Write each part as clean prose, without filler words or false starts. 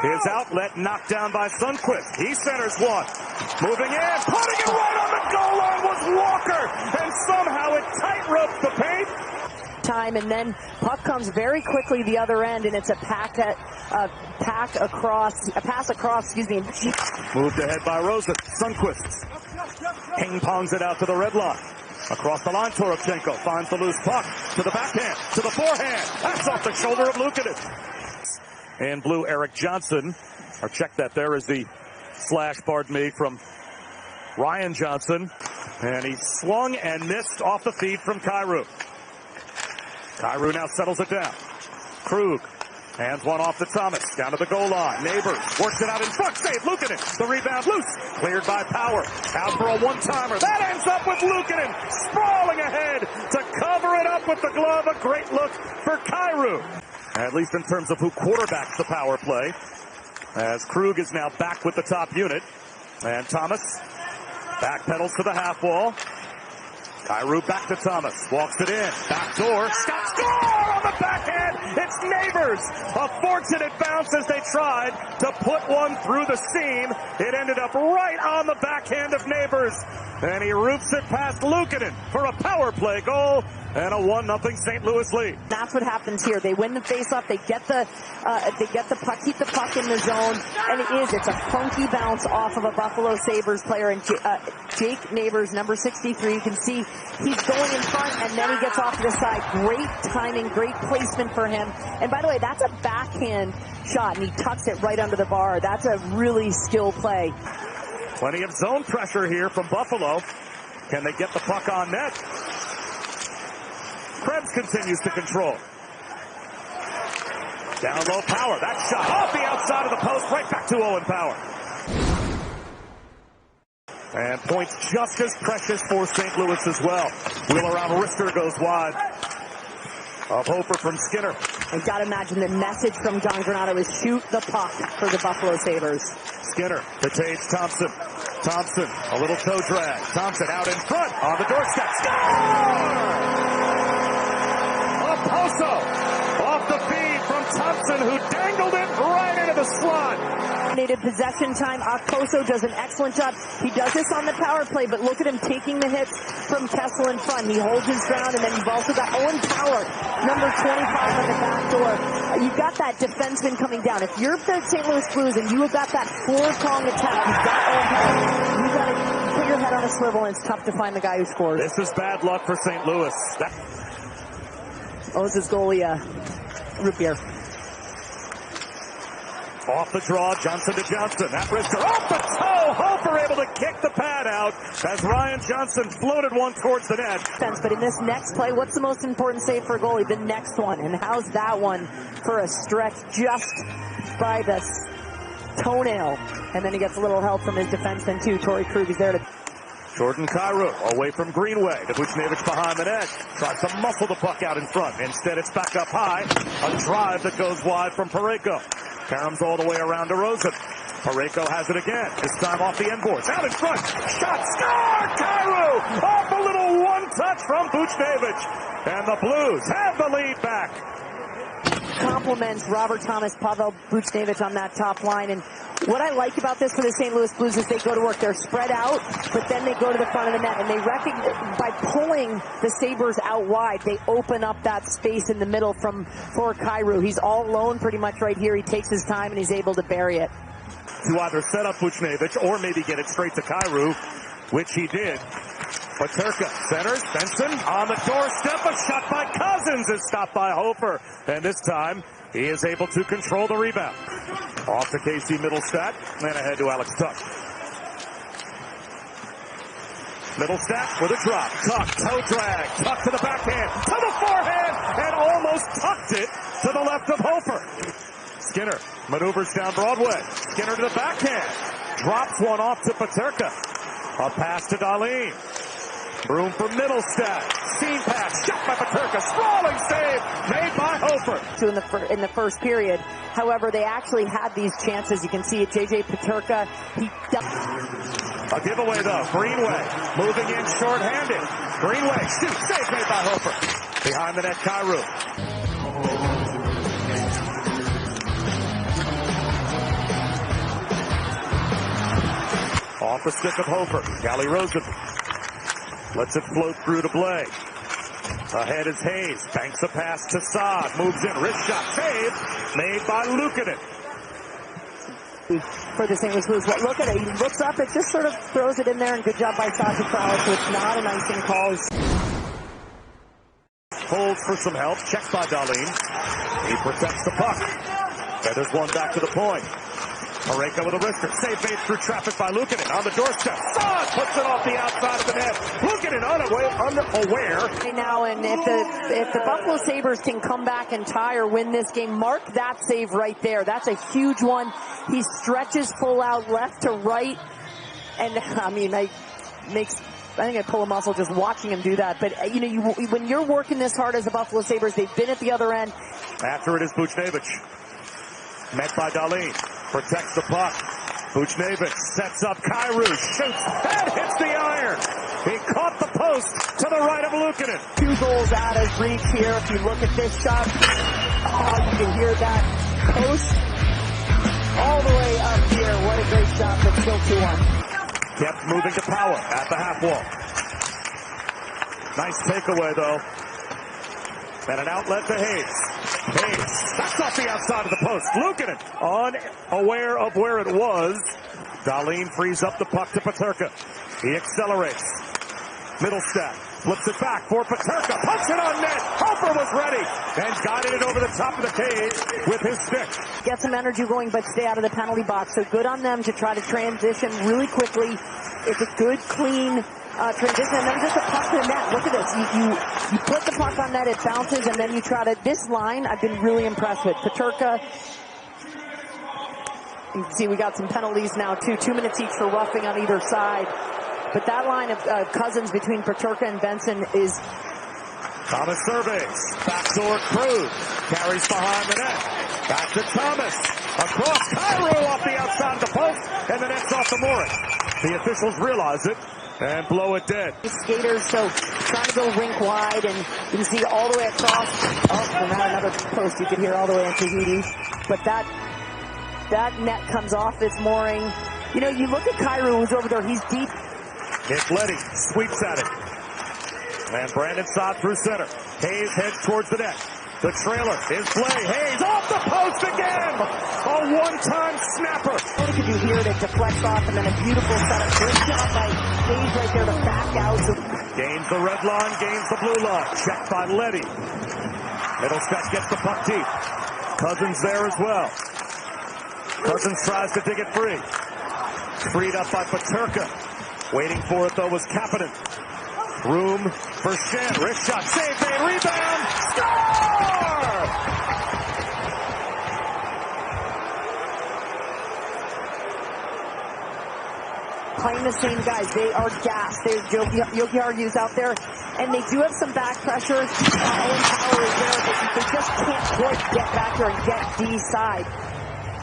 His outlet knocked down by Sundqvist. He centers one. Moving in, putting it right on the goal line was Walker, and somehow it tight-roped the paint. Time, and then puck comes very quickly the other end, and it's a pass across. Moved ahead by Rosen. Sundqvist ping-pongs it out to the red line. Across the line, Toropchenko finds the loose puck to the backhand, to the forehand. That's off the shoulder of Luukkonen. And blue, Erik Johnson. Or check that there is the slash, pardon me, from Ryan Johnson. And he swung and missed off the feed from Kyrou. Kyrou now settles it down. Krug hands one off to Thomas. Down to the goal line. Neighbors works it out in front. Save Luukkonen. The rebound loose. Cleared by Power. Out for a one-timer. That ends up with Luukkonen sprawling ahead to cover it up with the glove. A great look for Kyrou. At least in terms of who quarterbacks the power play. As Krug is now back with the top unit. And Thomas backpedals to the half wall. Kyrou back to Thomas. Walks it in. Back door. Scott score on the backhand. It's Neighbors. A fortunate bounce as they tried to put one through the seam. It ended up right on the backhand of Neighbors. And he roofs it past Luukkonen for a power play goal and a 1-0 St. Louis lead. That's what happens here. They win the faceoff. They get the puck, keep the puck in the zone, and it's a funky bounce off of a Buffalo Sabres player. And Jake Neighbors, number 63, you can see he's going in front, and then he gets off to the side. Great timing, great placement for him. And by the way, that's a backhand shot, and he tucks it right under the bar. That's a really skilled play. Plenty of zone pressure here from Buffalo. Can they get the puck on net? Krebs continues to control. Down low, Power. That shot off the outside of the post, right back to Owen Power. And points just as precious for St. Louis as well. Wheel around, Rister goes wide. Of Hofer from Skinner. I've got to imagine the message from John Granato is shoot the puck for the Buffalo Sabres. Skinner to Tage Thompson. Thompson, a little toe drag. Thompson out in front on the doorstep. Score! Okposo off the feed from Thompson, who dangled it right into the slot. Needed possession time. Okposo does an excellent job. He does this on the power play, but look at him taking the hits from Kessel in front. He holds his ground, and then you've also got Owen Power, number 25 on the back door. You've got that defenseman coming down. If you're the St. Louis Blues and you have got that four-prong attack, you've got Owen Power, you've got to put your head on a swivel, and it's tough to find the guy who scores. This is bad luck for St. Louis. This is goalie root beer. Off the draw, Johnson to Johnston. That Rister off the toe. Hofer able to kick the pad out as Ryan Johnson floated one towards the net. But in this next play, what's the most important save for a goalie? The next one. And how's that one for a stretch just by the toenail? And then he gets a little help from his defenseman too. Torrey Krug is there to... Jordan Kyrou away from Greenway to Buchnevich behind the net. Tries to muscle the puck out in front. Instead, it's back up high. A drive that goes wide from Parayko. Karams all the way around to Rosen. Parayko has it again. This time off the end boards. Out in front. Shot. Score! Kyrou! Off a little one-touch from Buchnevich. And the Blues have the lead back. Compliments Robert Thomas, Pavel Buchnevich on that top line. And what I like about this for the St. Louis Blues is they go to work. They're spread out, but then they go to the front of the net. And they recognize by pulling the Sabres out wide, they open up that space in the middle for Kyrou. He's all alone pretty much right here. He takes his time and he's able to bury it. To either set up Buchnevich or maybe get it straight to Kyrou, which he did. Paterka centers. Benson on the doorstep. A shot by Cousins is stopped by Hofer. And this time, he is able to control the rebound. Off to Casey Middlestat and ahead to Alex Tuch. Middlestat with a drop. Tuch, toe drag. Tuch to the backhand. To the forehand. And almost tucked it to the left of Hofer. Skinner maneuvers down Broadway. Skinner to the backhand. Drops one off to Paterka. A pass to Dahlin. Room for Middlestat. Seam pass. Shot by Paterka. Sprawling save made by Hofer. In the first period. However, they actually had these chances. You can see it. J.J. Paterka. A giveaway, though. Greenway moving in short-handed. Greenway shoots. Save made by Hofer. Behind the net, Kyrou. Off the stick of Hofer. Gally Rosen lets it float through to Blais. Ahead is Hayes. Banks a pass to Saad. Moves in. Wrist shot. Save. Made by Luukkonen. For the St. Louis Blues. Well, look at it. He looks up. It just sort of throws it in there, and good job by Saad to Crowell. So it's not an icing call. Holds for some help. Checked by Dahlin. He protects the puck. Feathers one back to the point. Parayko with a wrister. Save made through traffic by Luukkonen on the doorstep. Saad puts it off the outside of the net. Luukkonen unaware. Right now, and if the Buffalo Sabres can come back and tie or win this game, mark that save right there. That's a huge one. He stretches full out left to right, and I mean, I think I pull a muscle just watching him do that. But when you're working this hard as the Buffalo Sabres, they've been at the other end. After it is Buchnevich. Met by Dahlin. Protects the puck. Buchnevich sets up Kyrou. Shoots. And hits the iron. He caught the post to the right of Luukkonen. 2 goals out of reach here. If you look at this shot, you can hear that post all the way up here. What a great shot, but still 2-1. Kept moving to Power at the half wall. Nice takeaway, though. And an outlet to Hayes. Hayes, that's off the outside of the post. Luukkonen, unaware of where it was. Dahlin frees up the puck to Peterka. He accelerates. Middlestat flips it back for Peterka. Puts it on net. Hofer was ready and guided it over the top of the cage with his stick. Get some energy going, but stay out of the penalty box. So good on them to try to transition really quickly. It's a good, clean transition, and then just a puck to the net. Look at this. You put the puck on net, it bounces, and then you try to, this line, I've been really impressed with. Peterka, you can see we got some penalties now too. 2 minutes each for roughing on either side. But that line of Cousins between Peterka and Benson is... Thomas surveys. Backdoor Cruz. Carries behind the net. Back to Thomas. Across Kyrou off the outside of the post, and the net's off the Morris. The officials realize it and blow it dead. Skaters, so trying to go rink wide, and you can see all the way across. Oh, and now another post you could hear all the way into Tahiti. But that net comes off its mooring. You look at Kyrou, who's over there. He's deep. Nick Leddy sweeps at it. And Brandon Saad through center. Hayes heads towards the net. The trailer is Blais. Hayes off the post again. A one-time snapper. What could you hear it deflect off, and then a beautiful setup. Great job by Hayes right there to back out. Gains the red line, gains the blue line. Checked by Leddy. Middlestat gets the puck deep. Cousins there as well. Cousins tries to dig it free. Freed up by Peterka. Waiting for it, though, was Kapanen. Room for Shen. Wrist shot. Save made. Rebound. Score! Playing the same guys. They are gassed. There's Jokiharju's out there. And they do have some back pressure. Owen Power is there, but they just can't quite get back there and get D side.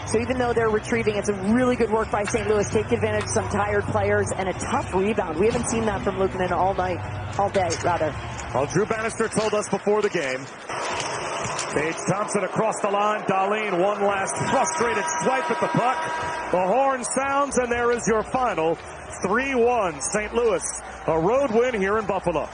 So even though they're retrieving, it's a really good work by St. Louis. Take advantage of some tired players and a tough rebound. We haven't seen that from Luukkonen all day, rather. Well, Drew Bannister told us before the game. Tage Thompson across the line. Dahlin, one last frustrated swipe at the puck. The horn sounds, and there is your final 3-1 St. Louis. A road win here in Buffalo.